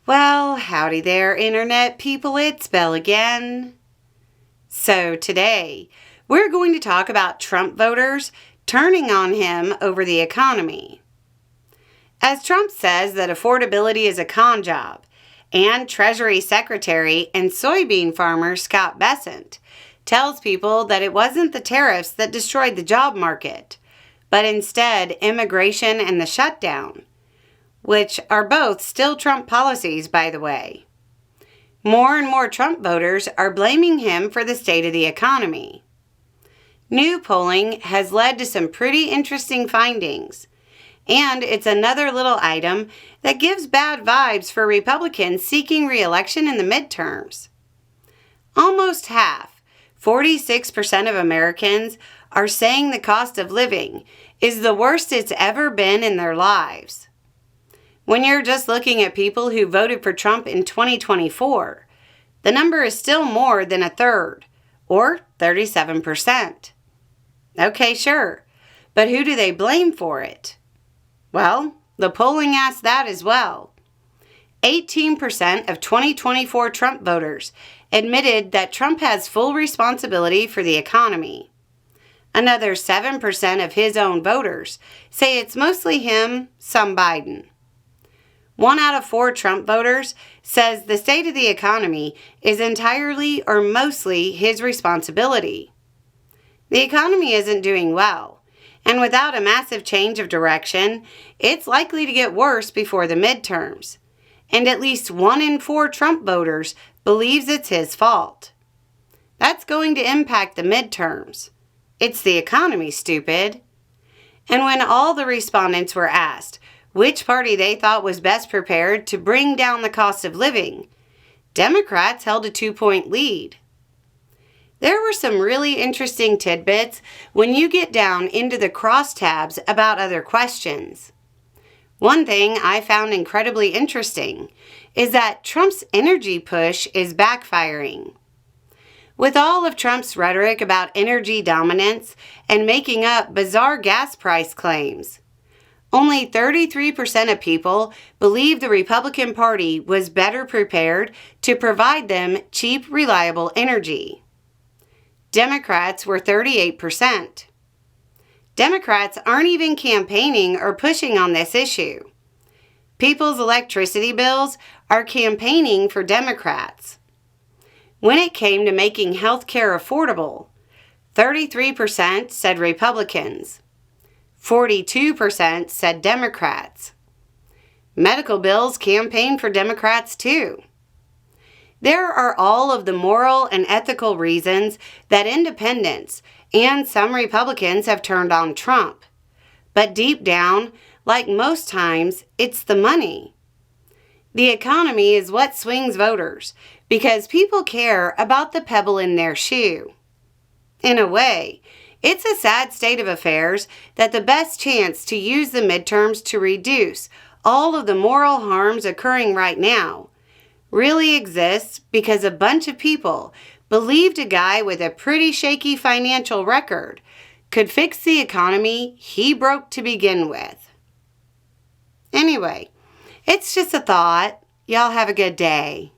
Well, howdy there, Internet people. It's Belle again. So today, we're going to talk about Trump voters turning on him over the economy. As Trump says that affordability is a con job, and Treasury Secretary and soybean farmer Scott Bessent tells people that it wasn't the tariffs that destroyed the job market, but instead immigration and the shutdown, which are both still Trump policies, by the way. More and more Trump voters are blaming him for the state of the economy. New polling has led to some pretty interesting findings, and it's another little item that gives bad vibes for Republicans seeking re-election in the midterms. Almost half, 46% of Americans, are saying the cost of living is the worst it's ever been in their lives. When you're just looking at people who voted for Trump in 2024, the number is still more than a third, or 37%. Okay, sure, but who do they blame for it? Well, the polling asked that as well. 18% of 2024 Trump voters admitted that Trump has full responsibility for the economy. Another 7% of his own voters say it's mostly him, some Biden. 1 out of 4 Trump voters says the state of the economy is entirely or mostly his responsibility. The economy isn't doing well, and without a massive change of direction, it's likely to get worse before the midterms. And at least 1 in 4 Trump voters believes it's his fault. That's going to impact the midterms. It's the economy, stupid. And when all the respondents were asked which party they thought was best prepared to bring down the cost of living, Democrats held a 2-point lead. There were some really interesting tidbits when you get down into the crosstabs about other questions. One thing I found incredibly interesting is that Trump's energy push is backfiring. With all of Trump's rhetoric about energy dominance and making up bizarre gas price claims, only 33% of people believe the Republican Party was better prepared to provide them cheap, reliable energy. Democrats were 38%. Democrats aren't even campaigning or pushing on this issue. People's electricity bills are campaigning for Democrats. When it came to making health care affordable, 33% said Republicans. 42% said Democrats. Medical bills campaigned for Democrats too. There are all of the moral and ethical reasons that independents and some Republicans have turned on Trump. But deep down, like most times, it's the money. The economy is what swings voters because people care about the pebble in their shoe. In a way, it's a sad state of affairs that the best chance to use the midterms to reduce all of the moral harms occurring right now really exists because a bunch of people believed a guy with a pretty shaky financial record could fix the economy he broke to begin with. Anyway, it's just a thought. Y'all have a good day.